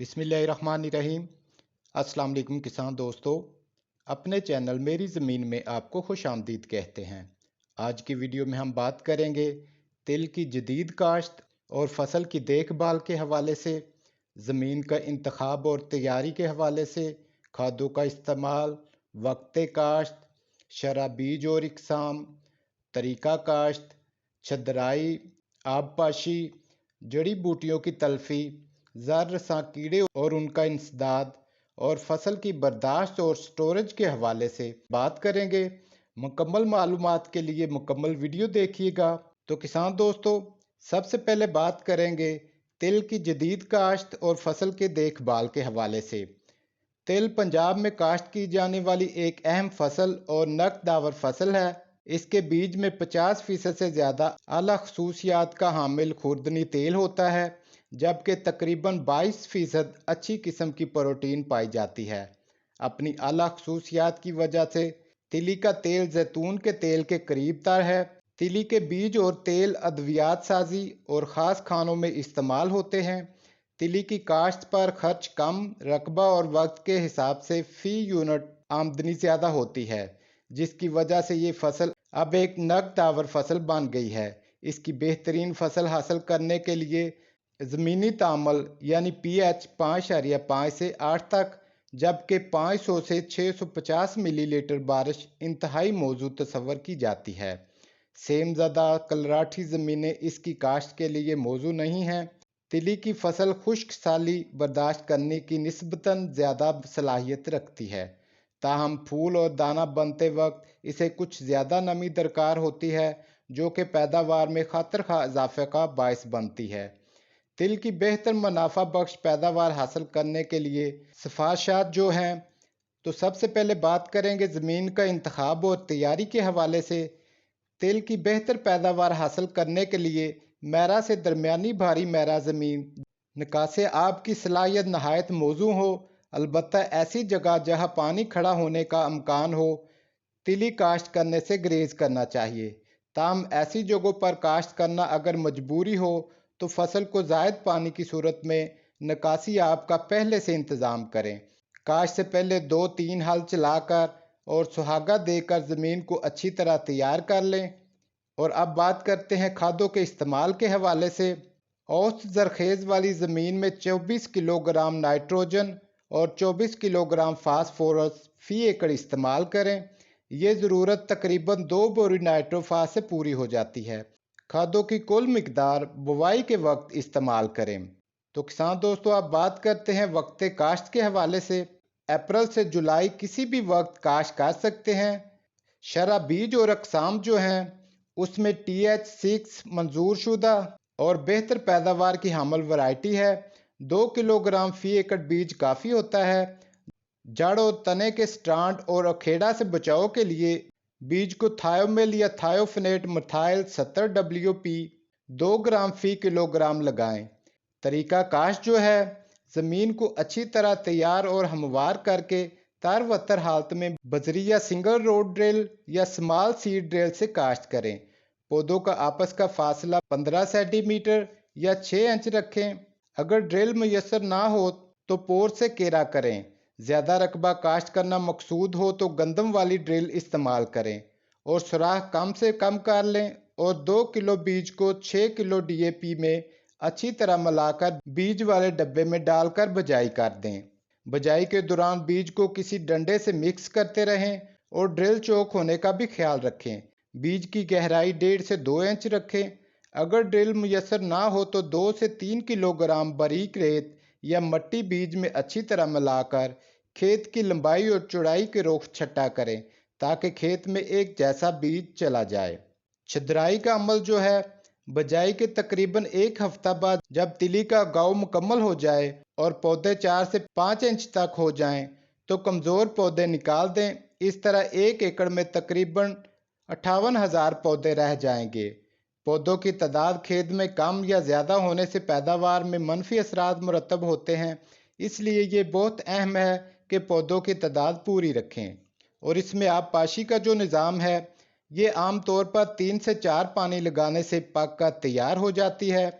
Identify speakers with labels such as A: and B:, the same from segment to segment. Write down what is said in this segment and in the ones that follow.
A: बिस्मिल्लाहिर्रहमानिर्रहीम। अस्सलाम वालेकुम किसान दोस्तों, अपने चैनल मेरी ज़मीन में आपको खुश आमदीद कहते हैं। आज की वीडियो में हम बात करेंगे तिल की जदीद काश्त और फसल की देखभाल के हवाले से, ज़मीन का इंतखाब और तैयारी के हवाले से, खादों का इस्तेमाल, वक्त काश्त, शरह बीज और इकसाम, तरीका काश्त, छदराई, आबपाशी, जड़ी बूटियों की तलफी, ज़र रसां कीड़े और उनका इंसदाद, और फसल की बर्दाश्त और स्टोरेज के हवाले से बात करेंगे। मुकम्मल मालूमात के लिए मुकम्मल वीडियो देखिएगा। तो किसान दोस्तों, सबसे पहले बात करेंगे तिल की जदीद काश्त और फसल के देखभाल के हवाले से। तिल पंजाब में काश्त की जाने वाली एक अहम फसल और नकदावर फसल है। इसके बीज में 50% से ज़्यादा आला खसूसियात का हामिल खुर्दनी तेल होता है, जबकि तकरीबन 22% अच्छी किस्म की प्रोटीन पाई जाती है। अपनी आला खसूसियात की वजह से तिली का तेल जैतून के तेल के करीब तर है। तिली के बीज और तेल अद्वियात साजी और ख़ास खानों में इस्तेमाल होते हैं। तिली की काश्त पर खर्च कम, रकबा और वक्त के हिसाब से फ़ी यूनिट आमदनी ज़्यादा होती है, जिसकी वजह से ये फसल अब एक नकदावर फसल बन गई है। इसकी बेहतरीन फसल हासिल करने के लिए ज़मीनी तामल यानी pH 5.5 से 8 तक, जबकि 500 से 650 मिलीलीटर बारिश इंतहाई मौजू तस्वर की जाती है। सेमज़दा कलराठी ज़मीनें इसकी काश्त के लिए मौजू नहीं हैं। तिली की फसल खुश्क साली बर्दाश्त करने की निस्बतन ज़्यादा सलाहियत रखती है, ताहम फूल और दाना बनते वक्त इसे कुछ ज़्यादा नमी दरकार होती है, जो कि पैदावार में खातर खा इजाफे का बायस बनती है। तिल की बेहतर मुनाफा बख्श पैदावार हासिल करने के लिए सिफारिशात जो हैं, तो सबसे पहले बात करेंगे ज़मीन का इंतखाब और तैयारी के हवाले से। तिल की बेहतर पैदावार हासिल करने के लिए मैरा से दरमियानी भारी मैरा ज़मीन, निकासे आब की सलाहियत नहायत मौजू हो, अलबत्ता ऐसी जगह जहां पानी खड़ा होने का इम्कान हो, तिली काश्त करने से ग्रेज करना चाहिए। ताहम ऐसी जगहों पर काश्त करना अगर मजबूरी हो तो फसल को ज़ायद पानी की सूरत में निकासी आब का पहले से इंतज़ाम करें। काश्त से पहले 2-3 हल चलाकर और सुहागा देकर ज़मीन को अच्छी तरह तैयार कर लें। और अब बात करते हैं खादों के इस्तेमाल के हवाले से। औसत ज़रखेज़ वाली ज़मीन में 24 किलोग्राम नाइट्रोजन और 24 किलोग्राम फास्फोरस फ़ी एकड़ इस्तेमाल करें। ये ज़रूरत तकरीबन 2 बोरी नाइट्रोफास से पूरी हो जाती है। खादों की कुल मिकदार बुवाई के वक्त इस्तेमाल करें। तो किसान दोस्तों, अब बात करते हैं वक्त काश्त के हवाले से। अप्रैल से जुलाई किसी भी वक्त काश्त कर सकते हैं। शरह बीज और अकसाम जो हैं, उसमें TH 6 मंजूर शुदा और बेहतर पैदावार की हामिल वैरायटी है। 2 किलोग्राम फ़ी एकड़ बीज काफ़ी होता है। जड़ और तने के स्ट्रांड और अखेड़ा से बचाव के लिए बीज को थायोमिल या थायोफिनेट मिथाइल 70 WP 2 ग्राम फ़ी किलोग्राम लगाएं। तरीका काश्त जो है, ज़मीन को अच्छी तरह तैयार और हमवार करके तारवतर हालत में बजरी या सिंगल रोड ड्रिल या स्मॉल सीड ड्रिल से काश्त करें। पौधों का आपस का फासला 15 सेंटीमीटर या 6 इंच रखें। अगर ड्रिल मुयसर ना हो तो पोर से केरा करें। ज़्यादा रकबा काश्त करना मकसूद हो तो गंदम वाली ड्रिल इस्तेमाल करें और सुराख कम से कम कर लें और 2 किलो बीज को 6 किलो DAP में अच्छी तरह मिलाकर बीज वाले डब्बे में डालकर बजाई कर दें। बजाई के दौरान बीज को किसी डंडे से मिक्स करते रहें और ड्रिल चौक होने का भी ख्याल रखें। बीज की गहराई 1.5 से 2 इंच रखें। अगर ड्रिल मुयसर ना हो तो 2 से 3 किलोग्राम बारीक रेत या मट्टी बीज में अच्छी तरह मिलाकर खेत की लंबाई और चौड़ाई के रुख छटा करें, ताकि खेत में एक जैसा बीज चला जाए। छदराई का अमल जो है, बजाई के तकरीबन 1 हफ्ता बाद जब तिली का उगाव मुकम्मल हो जाए और पौधे 4 से 5 इंच तक हो जाएं, तो कमज़ोर पौधे निकाल दें। इस तरह 1 एकड़ में तकरीबन 58,000 पौधे रह जाएंगे। पौधों की तादाद खेत में कम या ज़्यादा होने से पैदावार में मनफी असरात मुरतब होते हैं, इसलिए ये बहुत अहम है कि पौधों की तादाद पूरी रखें। और इसमें आबपाशी का जो निज़ाम है, ये आम तौर पर 3 से 4 पानी लगाने से पक कर तैयार हो जाती है।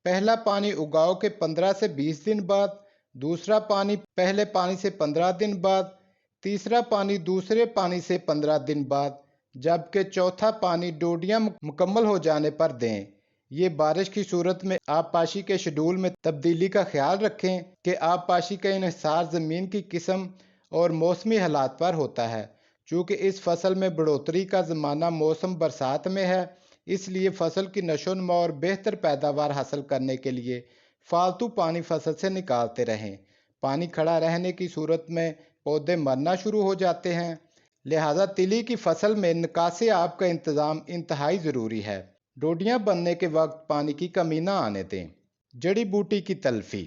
A: पहला पानी उगाव के 15 से 20 दिन बाद, दूसरा पानी पहले पानी से 15 दिन बाद, तीसरा पानी दूसरे पानी से 15 दिन बाद, जबकि चौथा पानी डोडियां मुकम्मल हो जाने पर दें। ये बारिश की सूरत में आबपाशी के शेड्यूल में तब्दीली का ख्याल रखें कि आबपाशी का इन्हिसार ज़मीन की किस्म और मौसमी हालात पर होता है। चूँकि इस फसल में बढ़ोतरी का ज़माना मौसम बरसात में है, इसलिए फसल की नशोनुमा और बेहतर पैदावार हासिल करने के लिए फालतू पानी फसल से निकालते रहें। पानी खड़ा रहने की सूरत में पौधे मरना शुरू हो जाते हैं, लिहाजा तिली की फसल में निकासी आब का इंतज़ाम इंतहाई ज़रूरी है। डोडियां बनने के वक्त पानी की कमी न आने दें। जड़ी बूटी की तलफी।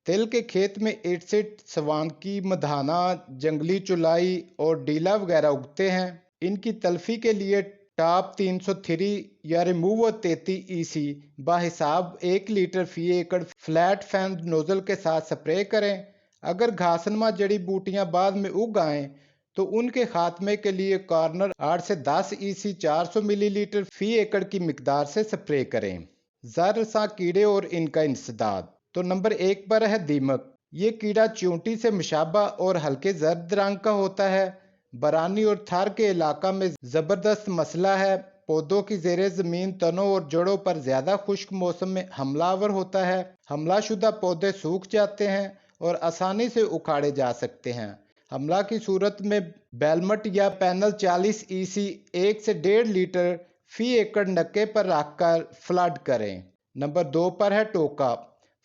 A: तिल के खेत में इटसिट, सवानकी, मधाना, जंगली चुलाई और डीला वगैरह उगते हैं। इनकी तलफी के लिए टॉप 303 या रिमूवर 33 EC बाहिसाब 1 लीटर फी एकड़ फ्लैट फैन नोजल के साथ स्प्रे करें। अगर घासनुमा जड़ी बूटियां बाद में उग आएं तो उनके खात्मे के लिए कॉर्नर 8 से 10 EC 400 मिलीलीटर फी एकड़ की मिकदार से स्प्रे करें। ज़र-सा कीड़े और इनका इंसदाद। तो नंबर 1 पर है दीमक। ये कीड़ा चूंटी से मुशाबा और हल्के जर्द रंग का होता है। बरानी और थार के इलाका में ज़बरदस्त मसला है। पौधों की ज़ेरे ज़मीन तनों और जड़ों पर ज़्यादा खुश्क मौसम में हमलावर होता है। हमलाशुदा पौधे सूख जाते हैं और आसानी से उखाड़े जा सकते हैं। हमला की सूरत में बेलमट या पैनल 40 EC 1 से 1.5 लीटर फी एकड़ नक्के पर रखकर फ्लड करें। नंबर 2 पर है टोका।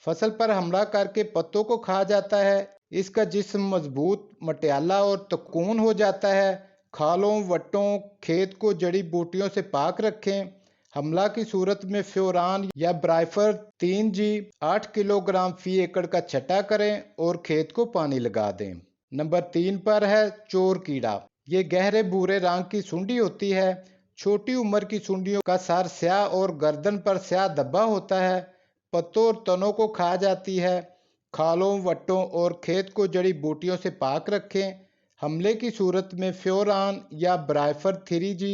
A: फसल पर हमला करके पत्तों को खा जाता है। इसका जिस्म मजबूत, मटियाला और तकून हो जाता है। खालों, वट्टों, खेत को जड़ी बूटियों से पाक रखें। हमला की सूरत में फ्योरान या ब्राइफर 3G 8 किलोग्राम फी एकड़ का छटा करें और खेत को पानी लगा दें। नंबर 3 पर है चोर कीड़ा। ये गहरे भूरे रंग की सुंडी होती है। छोटी उम्र की सुंडियों का सर स्याह और गर्दन पर स्याह धब्बा होता है। पत्तों और तनों को खा जाती है। खालों, वट्टों और खेत को जड़ी बूटियों से पाक रखें। हमले की सूरत में फ्योरान या ब्राइफर 3G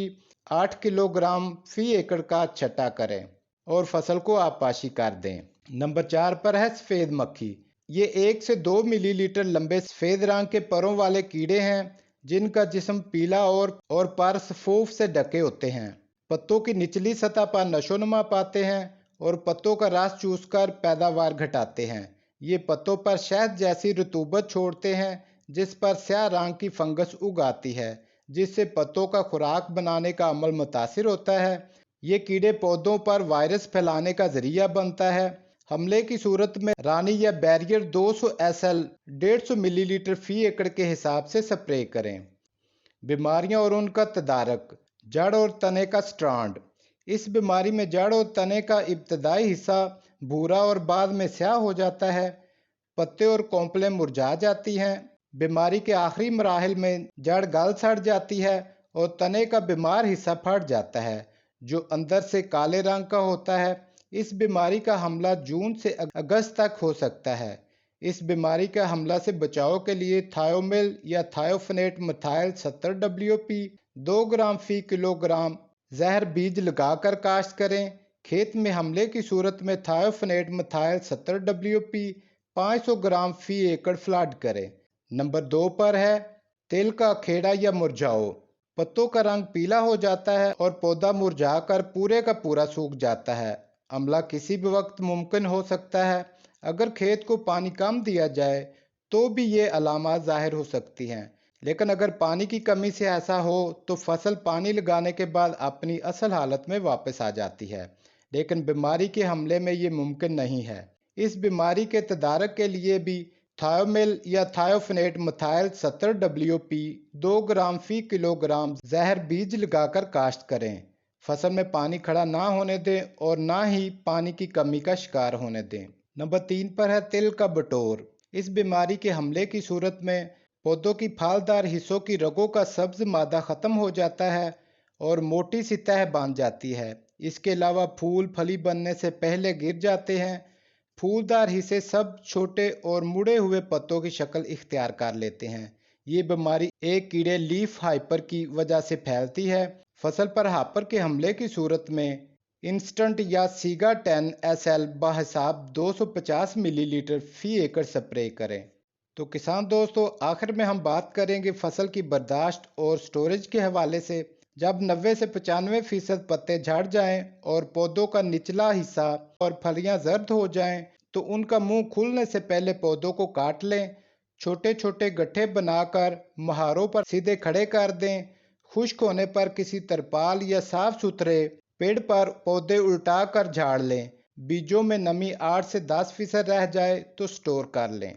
A: 8 किलोग्राम फी एकड़ का छटा करें और फसल को आबपाशी कर दें। नंबर 4 पर है सफ़ेद मक्खी। ये 1 से 2 मिलीलीटर लंबे सफ़ेद रंग के परों वाले कीड़े हैं जिनका जिस्म पीला और पर सफूफ से ढके होते हैं। पत्तों की निचली सतह पर नशोनुमा पाते हैं और पत्तों का रस चूसकर पैदावार घटाते हैं। ये पत्तों पर शहद जैसी रतूबत छोड़ते हैं जिस पर स्याह रंग की फंगस उग आती है, जिससे पत्तों का खुराक बनाने का अमल मुतासिर होता है। ये कीड़े पौधों पर वायरस फैलाने का जरिया बनता है। हमले की सूरत में रानी या बैरियर 200 SL 150 मिलीलीटर फी एकड़ के हिसाब से स्प्रे करें। बीमारियां और उनका तदारक। जड़ और तने का स्ट्रांड। इस बीमारी में जड़ और तने का इब्तदाई हिस्सा भूरा और बाद में स्याह हो जाता है। पत्ते और कौंपलें मुरझा जाती हैं। बीमारी के आखिरी मराहिल में जड़ गल सड़ जाती है और तने का बीमार हिस्सा फट जाता है जो अंदर से काले रंग का होता है। इस बीमारी का हमला जून से अगस्त तक हो सकता है। इस बीमारी का हमला से बचाव के लिए थायोमिल या थायोफेनेट मिथाइल 70 WP 2 ग्राम फी किलोग्राम जहर बीज लगाकर काश्त करें। खेत में हमले की सूरत में थायोफेनेट मिथाइल 70 WP 500 ग्राम फी एकड़ फ्लड करें। नंबर 2 पर है तिल का खेड़ा या मुरझाओ। पत्तों का रंग पीला हो जाता है और पौधा मुरझाकर पूरे का पूरा सूख जाता है। हमला किसी भी वक्त मुमकिन हो सकता है। अगर खेत को पानी कम दिया जाए तो भी ये अलामात ज़ाहिर हो सकती हैं, लेकिन अगर पानी की कमी से ऐसा हो तो फसल पानी लगाने के बाद अपनी असल हालत में वापस आ जाती है, लेकिन बीमारी के हमले में ये मुमकिन नहीं है। इस बीमारी के तदारक के लिए भी थायोमिल या थायोफेनेट मिथाइल 70 WP 2 ग्राम फी किलोग्राम जहर बीज लगाकर काश्त करें। फसल में पानी खड़ा ना होने दें और ना ही पानी की कमी का शिकार होने दें। नंबर 3 पर है तिल का बटोर। इस बीमारी के हमले की सूरत में पौधों की फालदार हिस्सों की रगों का सब्ज मादा ख़त्म हो जाता है और मोटी सी तह बन जाती है। इसके अलावा फूल फली बनने से पहले गिर जाते हैं। फूलदार हिस्से सब छोटे और मुड़े हुए पत्तों की शक्ल इख्तियार कर लेते हैं। ये बीमारी एक कीड़े लीफ हाइपर की वजह से फैलती है। फसल पर हापर के हमले की सूरत में इंस्टेंट या सीगा 10 SL बहिसाब 250 मिलीलीटर फी एकड़ स्प्रे करें। तो किसान दोस्तों, आखिर में हम बात करेंगे फसल की बर्दाश्त और स्टोरेज के हवाले से। जब 90 से 95% पत्ते झड़ जाएं और पौधों का निचला हिस्सा और फलियां जर्द हो जाएं, तो उनका मुंह खुलने से पहले पौधों को काट लें। छोटे छोटे गड्ढे बनाकर महारों पर सीधे खड़े कर दें। खुश्क होने पर किसी तरपाल या साफ सुथरे पेड़ पर पौधे उल्टा कर झाड़ लें। बीजों में नमी 8 से 10% रह जाए तो स्टोर कर लें।